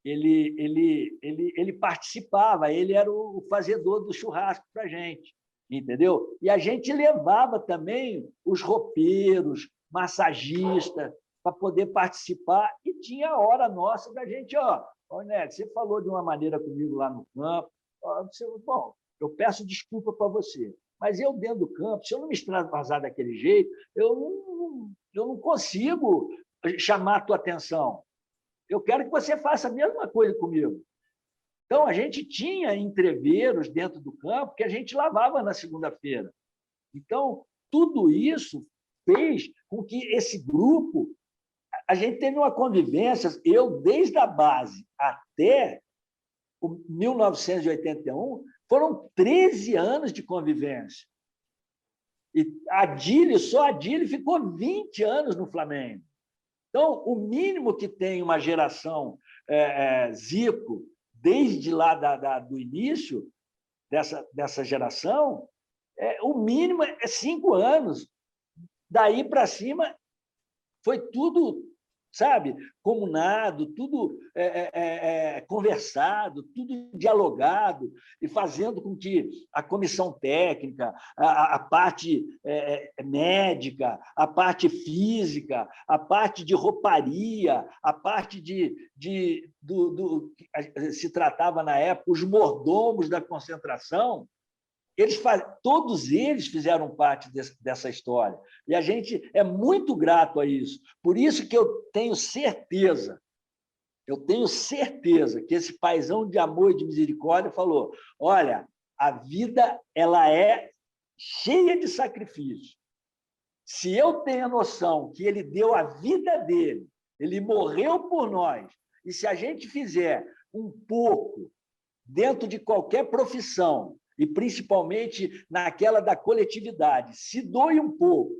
Ele participava, ele era o fazedor do churrasco para a gente. Entendeu? E a gente levava também os roupeiros, massagistas, para poder participar, e tinha a hora nossa da gente, Neto, você falou de uma maneira comigo lá no campo, bom, eu peço desculpa para você, mas eu dentro do campo, se eu não me extravasar daquele jeito, eu não consigo chamar a tua atenção. Eu quero que você faça a mesma coisa comigo. Então, a gente tinha entreveiros dentro do campo que a gente lavava na segunda-feira. Então, tudo isso fez com que esse grupo... A gente teve uma convivência, eu, desde a base até 1981, foram 13 anos de convivência. E só a Adílio ficou 20 anos no Flamengo. Então, o mínimo que tem uma geração Zico, desde lá do início, dessa geração, o mínimo é 5 anos. Daí para cima, foi tudo, sabe, comunado, tudo conversado, tudo dialogado, e fazendo com que a comissão técnica, a parte médica, a parte física, a parte de rouparia, a parte do que se tratava na época, os mordomos da concentração, todos eles fizeram parte dessa história. E a gente é muito grato a isso. Por isso que eu tenho certeza que esse paizão de amor e de misericórdia falou: olha, a vida ela é cheia de sacrifício. Se eu tenho a noção que ele deu a vida dele, ele morreu por nós, e se a gente fizer um pouco dentro de qualquer profissão, e principalmente naquela da coletividade, se doe um pouco.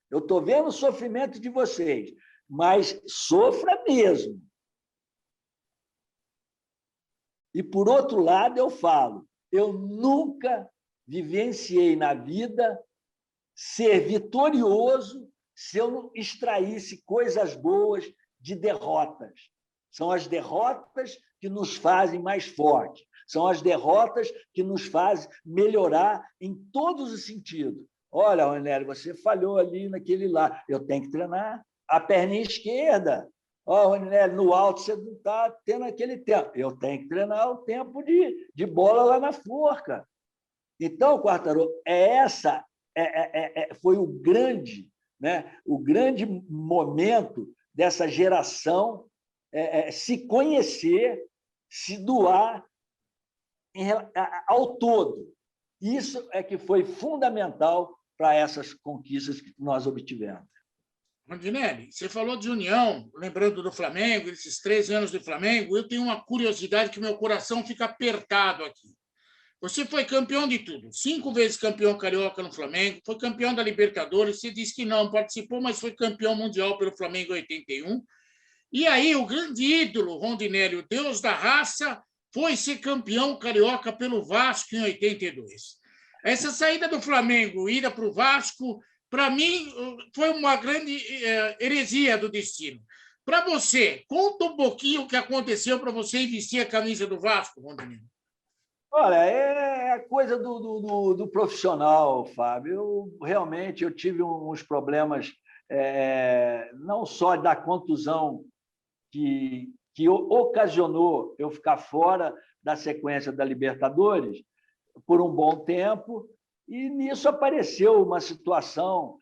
Eu estou vendo o sofrimento de vocês, mas sofra mesmo. E, por outro lado, eu falo, eu nunca vivenciei na vida ser vitorioso se eu não extraísse coisas boas de derrotas. São as derrotas que nos fazem mais fortes. São as derrotas que nos fazem melhorar em todos os sentidos. Olha, Ronélio, você falhou ali naquele lá. Eu tenho que treinar a perninha esquerda. Ó, Ronélio, no alto você não está tendo aquele tempo. Eu tenho que treinar o tempo de bola lá na forca. Então, Quartarolo, foi o grande momento dessa geração se conhecer, se doar ao todo. Isso é que foi fundamental para essas conquistas que nós obtivemos. Rondinelli, você falou de união, lembrando do Flamengo, esses 13 anos do Flamengo, eu tenho uma curiosidade que meu coração fica apertado aqui. Você foi campeão de tudo, 5 vezes campeão carioca no Flamengo, foi campeão da Libertadores, você disse que não participou, mas foi campeão mundial pelo Flamengo em 81. E aí o grande ídolo, Rondinelli, o deus da raça, foi ser campeão carioca pelo Vasco em 82. Essa saída do Flamengo, ida para o Vasco, para mim, foi uma grande heresia do destino. Para você, conta um pouquinho o que aconteceu para você vestir a camisa do Vasco, Rondinelli. Olha, é coisa do profissional, Fábio. Realmente eu tive uns problemas, não só da contusão que ocasionou eu ficar fora da sequência da Libertadores por um bom tempo, e nisso apareceu uma situação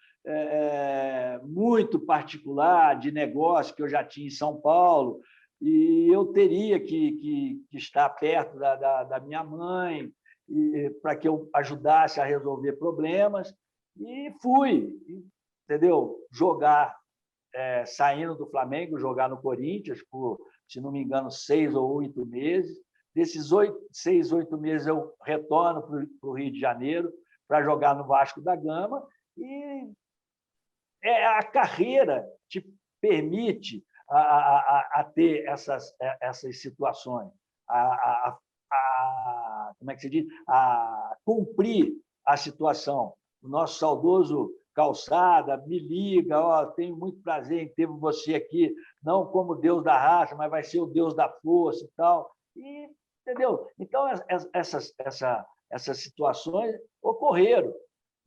muito particular de negócio que eu já tinha em São Paulo, e eu teria que estar perto da minha mãe para que eu ajudasse a resolver problemas, e fui, entendeu? Jogar, saindo do Flamengo, jogar no Corinthians por, se não me engano, 6 ou 8 meses. Desses 6, 8 meses, eu retorno para o Rio de Janeiro para jogar no Vasco da Gama, e a carreira te permite a ter essas situações, como é que se diz? A cumprir a situação. O nosso saudoso Calçada me liga: tenho muito prazer em ter você aqui, não como Deus da raça, mas vai ser o Deus da força e tal. E, entendeu? Então, essas situações ocorreram,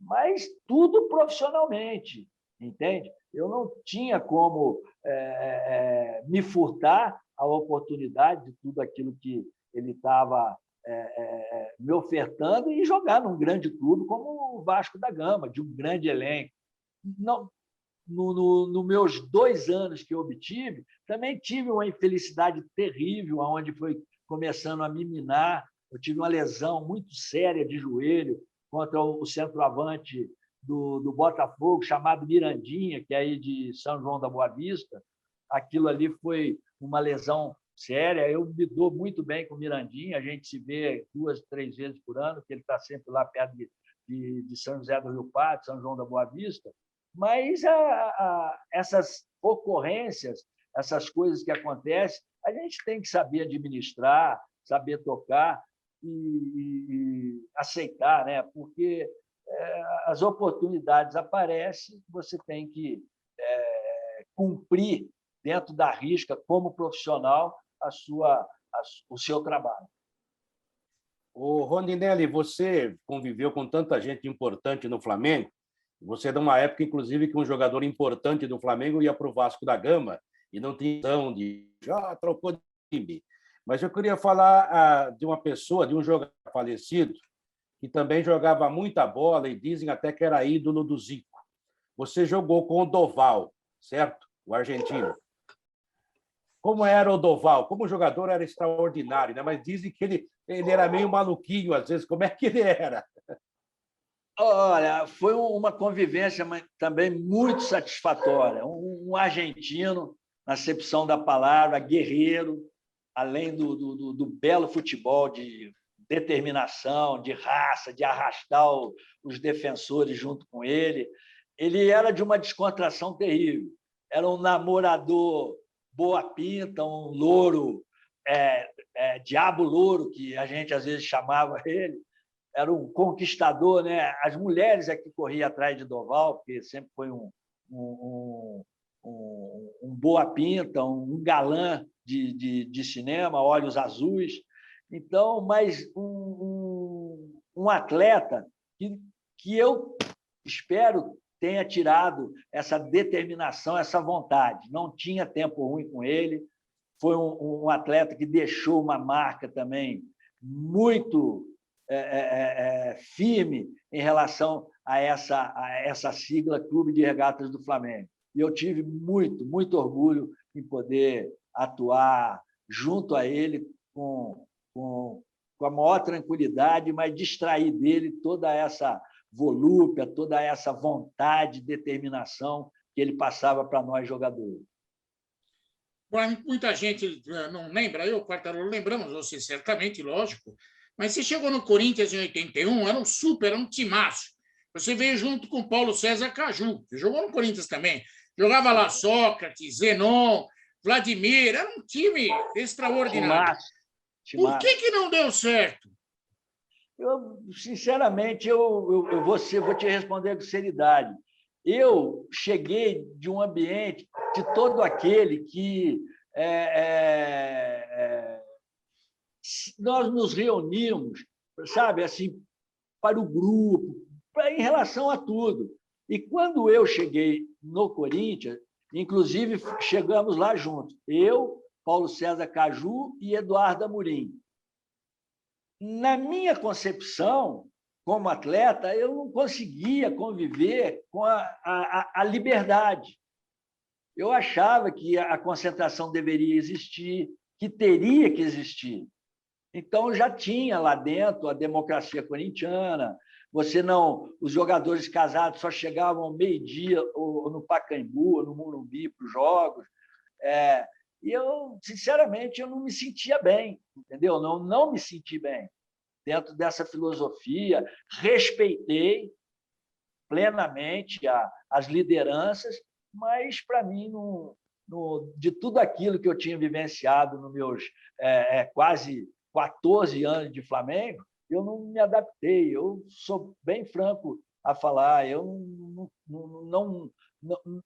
mas tudo profissionalmente, entende? Eu não tinha como me furtar a oportunidade de tudo aquilo que ele estava me ofertando e jogar num grande clube como o Vasco da Gama, de um grande elenco. Não, nos meus 2 anos que eu obtive, também tive uma infelicidade terrível, onde foi começando a me minar. Eu tive uma lesão muito séria de joelho contra o centroavante do Botafogo, chamado Mirandinha, que é aí de São João da Boa Vista. Aquilo ali foi uma lesão séria. Eu me dou muito bem com o Mirandinha, a gente se vê 2, 3 vezes por ano, porque ele está sempre lá perto de São José do Rio Pardo, São João da Boa Vista. Mas essas ocorrências, essas coisas que acontecem, a gente tem que saber administrar, saber tocar. e aceitar, né? Porque as oportunidades aparecem, você tem que cumprir dentro da risca, como profissional, o seu trabalho. Ô, Rondinelli, você conviveu com tanta gente importante no Flamengo. Você é de uma época, inclusive, que um jogador importante do Flamengo ia para o Vasco da Gama e não tinha intenção de já trocou de time. Mas eu queria falar de uma pessoa, de um jogador falecido, que também jogava muita bola e dizem até que era ídolo do Zico. Você jogou com o Doval, certo? O argentino. Como era o Doval? Como jogador era extraordinário, né? Mas dizem que ele era meio maluquinho, às vezes. Como é que ele era? Olha, foi uma convivência também muito satisfatória. Um argentino, na acepção da palavra, guerreiro, além do belo futebol, de determinação, de raça, de arrastar os defensores junto com ele. Ele era de uma descontração terrível. Era um namorador boa pinta, um louro, diabo louro, que a gente às vezes chamava ele. Era um conquistador, né? As mulheres é que corriam atrás de Doval, porque sempre foi um boa pinta, um galã de cinema, olhos azuis. Então, mas um atleta que eu espero tenha tirado essa determinação, essa vontade. Não tinha tempo ruim com ele. Foi um atleta que deixou uma marca também muito firme em relação a essa sigla Clube de Regatas do Flamengo. E eu tive muito, muito orgulho em poder atuar junto a ele com a maior tranquilidade, mas distrair dele toda essa volúpia, toda essa vontade, determinação que ele passava para nós jogadores. Muita gente não lembra, eu, Quartarolo, lembramos, você certamente, lógico, mas você chegou no Corinthians em 81, era um timaço. Você veio junto com Paulo César Caju, que jogou no Corinthians também. Jogava lá Sócrates, Zenon, Vladimir, era um time extraordinário. Por que não deu certo? Sinceramente, eu vou te responder com seriedade. Eu cheguei de um ambiente de todo aquele que nós nos reunimos, sabe, assim, para o grupo, em relação a tudo. E quando eu cheguei no Corinthians, inclusive chegamos lá juntos, eu, Paulo César Caju e Eduardo Amorim. Na minha concepção, como atleta, eu não conseguia conviver com a liberdade. Eu achava que a concentração deveria existir, que teria que existir. Então, já tinha lá dentro a democracia corintiana, os jogadores casados só chegavam ao meio-dia no Pacaembu, no Morumbi, para os jogos. E eu, sinceramente, eu não me sentia bem, entendeu? Não me senti bem dentro dessa filosofia. Respeitei plenamente as lideranças, mas, para mim, de tudo aquilo que eu tinha vivenciado nos meus quase 14 anos de Flamengo, eu não me adaptei. Eu sou bem franco a falar, eu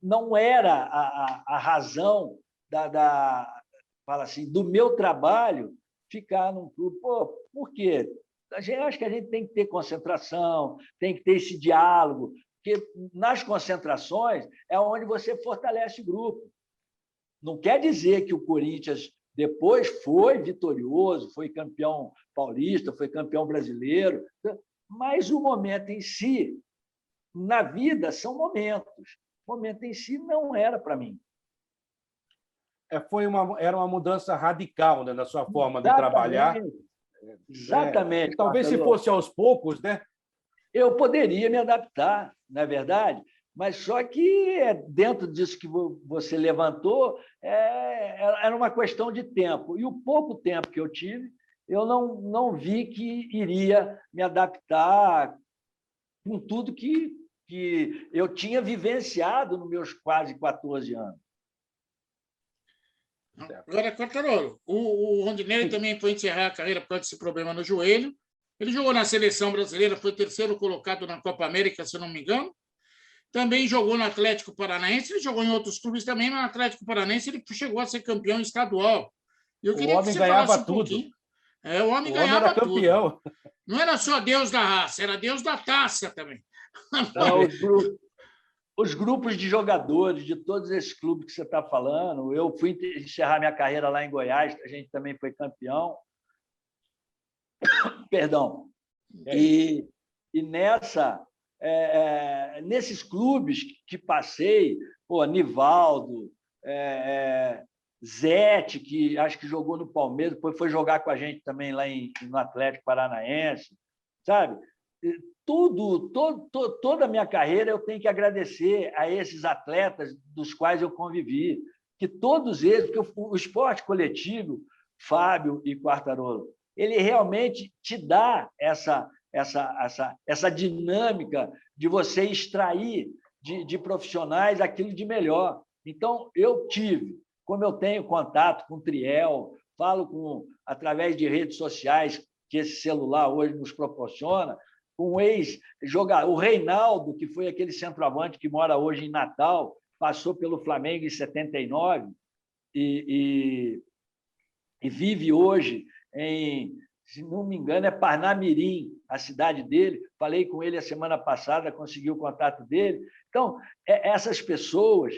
não era a razão fala assim, do meu trabalho ficar num clube. Por quê? Acho que a gente tem que ter concentração, tem que ter esse diálogo, porque nas concentrações é onde você fortalece o grupo. Não quer dizer que o Corinthians depois foi vitorioso, foi campeão paulista, foi campeão brasileiro, mas o momento em si, na vida, são momentos. O momento em si não era para mim. Era uma mudança radical, né, na sua forma de trabalhar. Exatamente. Talvez se fosse aos poucos, né? Eu poderia me adaptar, não é verdade? Mas só que dentro disso que você levantou, era uma questão de tempo. E o pouco tempo que eu tive, eu não vi que iria me adaptar com tudo que eu tinha vivenciado nos meus quase 14 anos. Agora, Quartarolo, o Rondinelli também foi encerrar a carreira por causa desse problema no joelho. Ele jogou na seleção brasileira, foi terceiro colocado na Copa América, se eu não me engano. Também jogou no Atlético Paranaense, ele jogou em outros clubes também, mas no Atlético Paranaense ele chegou a ser campeão estadual. Eu queria o homem que você ganhava tudo. O homem ganhava era campeão. Tudo. Não era só Deus da raça, era Deus da taça também. Não, os grupos de jogadores de todos esses clubes que você está falando, eu fui encerrar minha carreira lá em Goiás, a gente também foi campeão. Perdão. E nesses clubes que passei, Nivaldo, Zete, que acho que jogou no Palmeiras, depois foi jogar com a gente também lá no Atlético Paranaense, sabe? Toda a minha carreira eu tenho que agradecer a esses atletas dos quais eu convivi, que todos eles, porque o esporte coletivo, Fábio e Quartarolo, ele realmente te dá essa dinâmica de você extrair de profissionais aquilo de melhor. Então, eu tive, como eu tenho contato com o Triel, falo através de redes sociais que esse celular hoje nos proporciona, um ex-jogador, o Reinaldo, que foi aquele centroavante que mora hoje em Natal, passou pelo Flamengo em 79 e vive hoje se não me engano, é Parnamirim, a cidade dele. Falei com ele a semana passada, consegui o contato dele. Então, essas pessoas,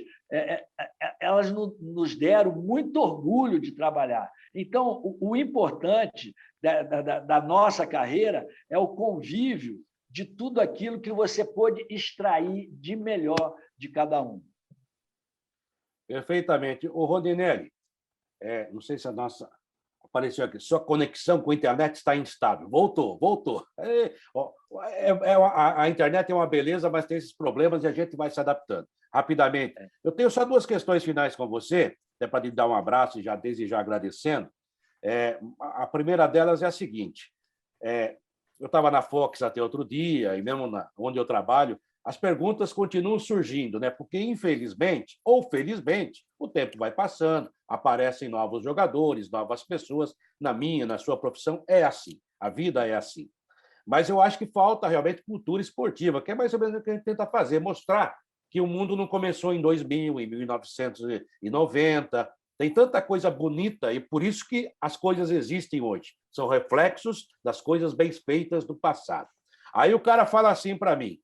elas nos deram muito orgulho de trabalhar. Então, o importante da nossa carreira é o convívio de tudo aquilo que você pôde extrair de melhor de cada um. Perfeitamente. O Rondinelli, não sei se a nossa... Apareceu aqui, sua conexão com a internet está instável. Voltou. A internet é uma beleza, mas tem esses problemas e a gente vai se adaptando rapidamente. Eu tenho só duas questões finais com você, até para lhe dar um abraço e desde já agradecendo. A primeira delas é a seguinte. Eu estava na Fox até outro dia, e mesmo onde eu trabalho, as perguntas continuam surgindo, né? Porque, infelizmente ou felizmente, o tempo vai passando, aparecem novos jogadores, novas pessoas. Na sua profissão, é assim. A vida é assim. Mas eu acho que falta realmente cultura esportiva, que é mais ou menos o que a gente tenta fazer, mostrar que o mundo não começou em 2000, em 1990. Tem tanta coisa bonita e por isso que as coisas existem hoje. São reflexos das coisas bem feitas do passado. Aí o cara fala assim para mim...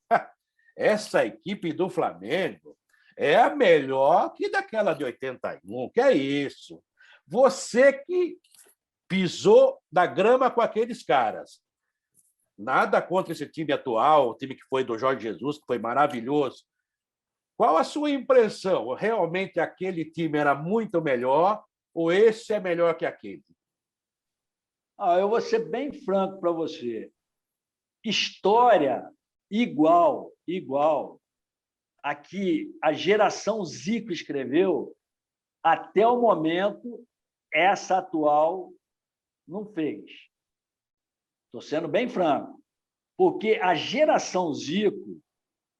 Essa equipe do Flamengo é a melhor que daquela de 81. Que é isso? Você que pisou da grama com aqueles caras. Nada contra esse time atual, o time que foi do Jorge Jesus, que foi maravilhoso. Qual a sua impressão? Realmente aquele time era muito melhor ou esse é melhor que aquele? Eu vou ser bem franco para você. História igual a que a geração Zico escreveu, até o momento, essa atual não fez. Estou sendo bem franco. Porque a geração Zico,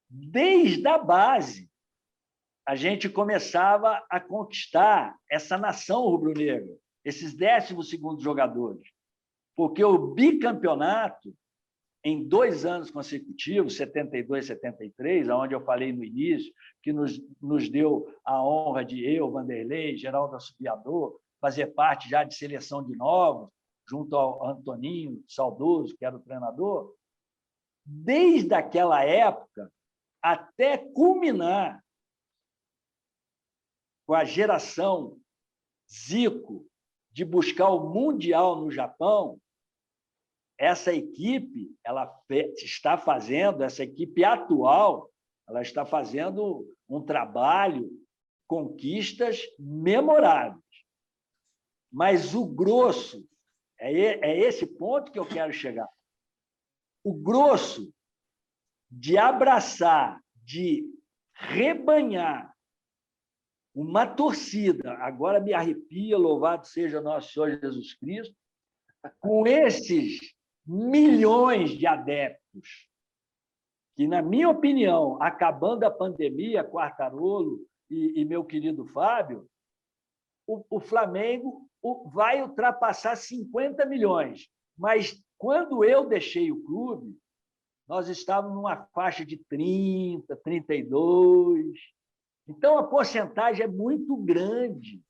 desde a base, a gente começava a conquistar essa nação rubro-negra, esses 12º jogadores. Porque o bicampeonato, em 2 anos consecutivos, 72 e 73, onde eu falei no início, que nos deu a honra de eu, Vanderlei, Geraldo Assobiador, fazer parte já de seleção de novos, junto ao Antoninho, saudoso, que era o treinador. Desde aquela época, até culminar com a geração Zico, de buscar o Mundial no Japão, essa equipe essa equipe atual, ela está fazendo um trabalho, conquistas memoráveis. Mas o grosso, é esse ponto que eu quero chegar. O grosso de abraçar, de rebanhar uma torcida, agora me arrepia, louvado seja nosso Senhor Jesus Cristo, com esses milhões de adeptos, que, na minha opinião, acabando a pandemia, Quartarolo e meu querido Fábio, o Flamengo vai ultrapassar 50 milhões. Mas, quando eu deixei o clube, nós estávamos numa faixa de 30, 32. Então, a porcentagem é muito grande.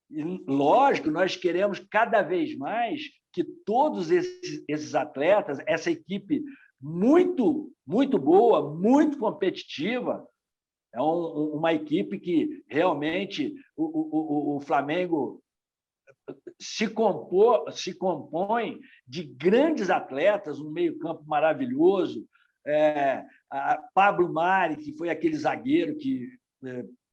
E, lógico, nós queremos cada vez mais que todos esses atletas, essa equipe muito, muito boa, muito competitiva, é uma equipe que realmente o Flamengo se compõe de grandes atletas, um meio-campo maravilhoso. Pablo Mari, que foi aquele zagueiro que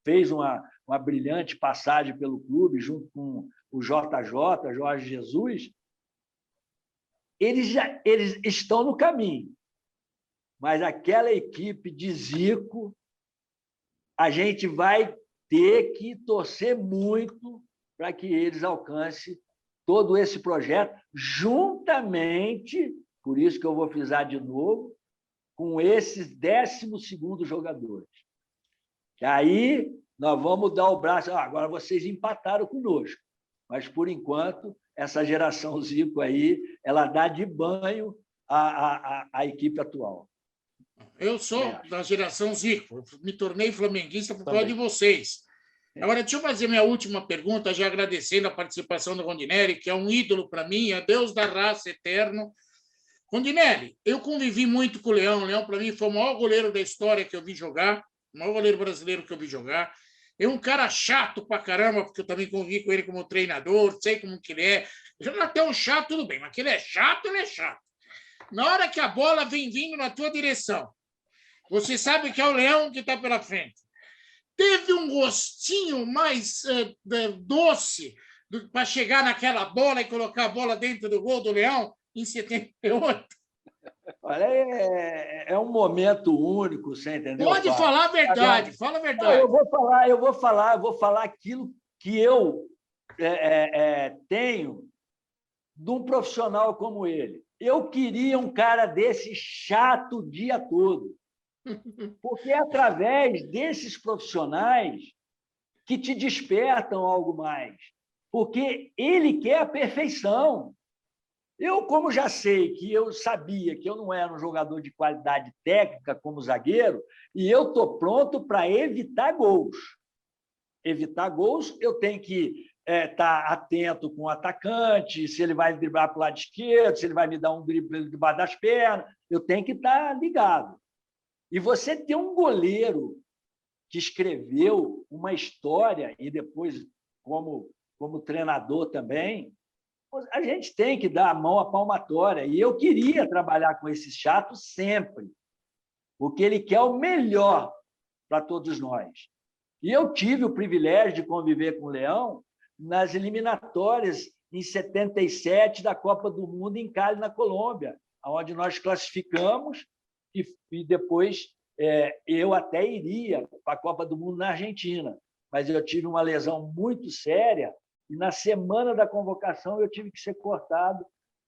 fez uma brilhante passagem pelo clube, junto com o JJ, Jorge Jesus, eles estão no caminho. Mas aquela equipe de Zico, a gente vai ter que torcer muito para que eles alcancem todo esse projeto, juntamente, por isso que eu vou frisar de novo, com esses 12º jogadores. Que aí nós vamos dar o braço. Agora vocês empataram conosco, mas, por enquanto, essa geração Zico aí, ela dá de banho a equipe atual. Eu sou da geração Zico, me tornei flamenguista por causa de vocês. Agora, deixa eu fazer minha última pergunta, já agradecendo a participação do Rondinelli, que é um ídolo para mim, é Deus da raça eterno. Rondinelli, eu convivi muito com o Leão. O Leão, para mim, foi o maior goleiro da história que eu vi jogar, o maior goleiro brasileiro que eu vi jogar. É um cara chato pra caramba, porque eu também convivi com ele como treinador, sei como que ele é. Já não é tão chato, tudo bem, mas que ele é chato, ele é chato. Na hora que a bola vem vindo na tua direção, você sabe que é o Leão que está pela frente. Teve um gostinho mais doce para chegar naquela bola e colocar a bola dentro do gol do Leão em 78? Olha, é um momento único, você entendeu? Pode falar a verdade, fala a verdade. Eu vou falar aquilo que eu tenho de um profissional como ele. Eu queria um cara desse chato o dia todo. Porque é através desses profissionais que te despertam algo mais. Porque ele quer a perfeição. Eu, como já sei que eu sabia que eu não era um jogador de qualidade técnica como zagueiro, e eu estou pronto para evitar gols. Evitar gols, eu tenho que estar atento com o atacante, se ele vai driblar para o lado esquerdo, se ele vai me dar um drible debaixo das pernas, eu tenho que estar ligado. E você ter um goleiro que escreveu uma história, e depois, como treinador também, a gente tem que dar a mão à palmatória. E eu queria trabalhar com esse chato sempre, porque ele quer o melhor para todos nós. E eu tive o privilégio de conviver com o Leão nas eliminatórias em 77 da Copa do Mundo em Cali, na Colômbia, onde nós classificamos. E depois eu até iria para a Copa do Mundo na Argentina, mas eu tive uma lesão muito séria e na semana da convocação eu tive que ser cortado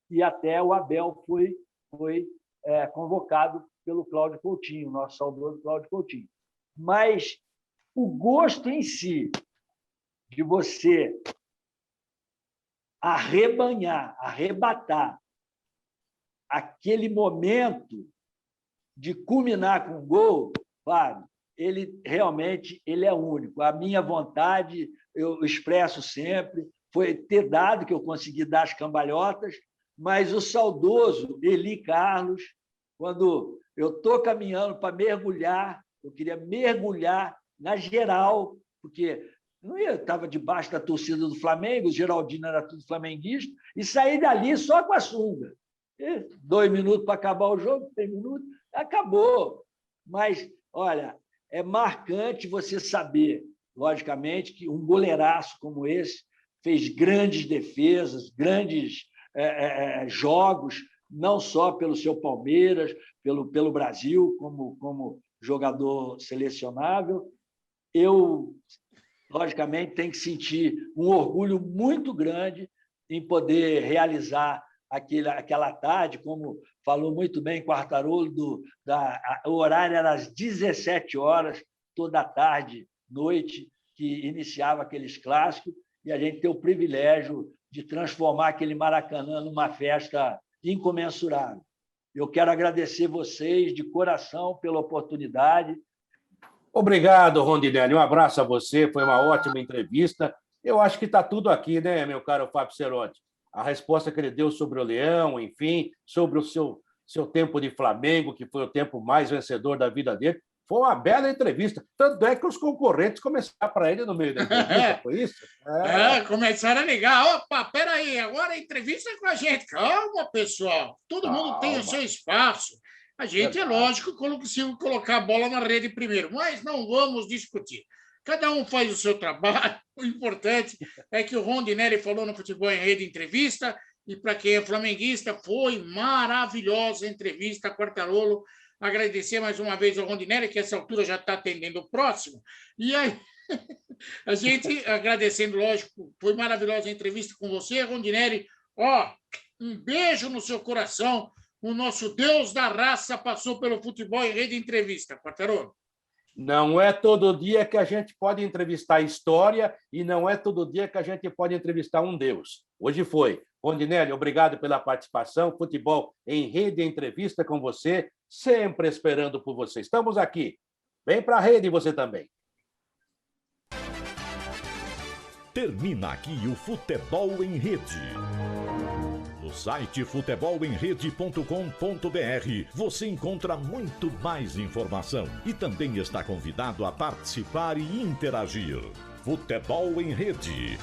e até o Abel foi convocado pelo Cláudio Coutinho, nosso saudoso Cláudio Coutinho. Mas o gosto em si de você arrebatar aquele momento de culminar com o gol, Fábio, ele realmente é único. A minha vontade, eu expresso sempre, foi ter dado, que eu consegui dar as cambalhotas, mas o saudoso Eli Carlos, quando eu estou caminhando para mergulhar, eu queria mergulhar na geral, porque eu estava debaixo da torcida do Flamengo, o Geraldino era tudo flamenguista, e saí dali só com a sunga. 2 minutos para acabar o jogo, 3 minutos, acabou. Mas, olha, é marcante você saber, logicamente, que um goleiraço como esse fez grandes defesas, grandes jogos, não só pelo seu Palmeiras, pelo Brasil, como jogador selecionável. Eu, logicamente, tenho que sentir um orgulho muito grande em poder realizar aquela tarde, como falou muito bem Quartarolo, o horário era às 17 horas, toda tarde, noite, que iniciava aqueles clássicos, e a gente ter o privilégio de transformar aquele Maracanã numa festa incomensurável. Eu quero agradecer vocês de coração pela oportunidade. Obrigado, Rondinelli. Um abraço a você, foi uma ótima entrevista. Eu acho que está tudo aqui, né, meu caro Fábio Cerotti? A resposta que ele deu sobre o Leão, enfim, sobre o seu tempo de Flamengo, que foi o tempo mais vencedor da vida dele. Foi uma bela entrevista. Tanto é que os concorrentes começaram para ele no meio da entrevista, foi isso? Começaram a ligar. Opa, peraí, agora a entrevista é com a gente. Calma, pessoal. Todo mundo tem o seu espaço. A gente, é lógico, consigo colocar a bola na rede primeiro, mas não vamos discutir. Cada um faz o seu trabalho. O importante é que o Rondinelli falou no Futebol em Rede entrevista, e para quem é flamenguista, foi maravilhosa a entrevista, Quartarolo. Agradecer mais uma vez ao Rondinelli, que a essa altura já está atendendo o próximo. E aí, a gente agradecendo, lógico, foi maravilhosa a entrevista com você, Rondinelli. Um beijo no seu coração. O nosso Deus da raça passou pelo Futebol em Rede entrevista, Quartarolo. Não é todo dia que a gente pode entrevistar a história e não é todo dia que a gente pode entrevistar um Deus. Hoje foi. Rondinelli, obrigado pela participação. Futebol em Rede entrevista com você, sempre esperando por você. Estamos aqui. Vem para a rede você também. Termina aqui o Futebol em Rede. No site futebolemrede.com.br você encontra muito mais informação e também está convidado a participar e interagir. Futebol em Rede.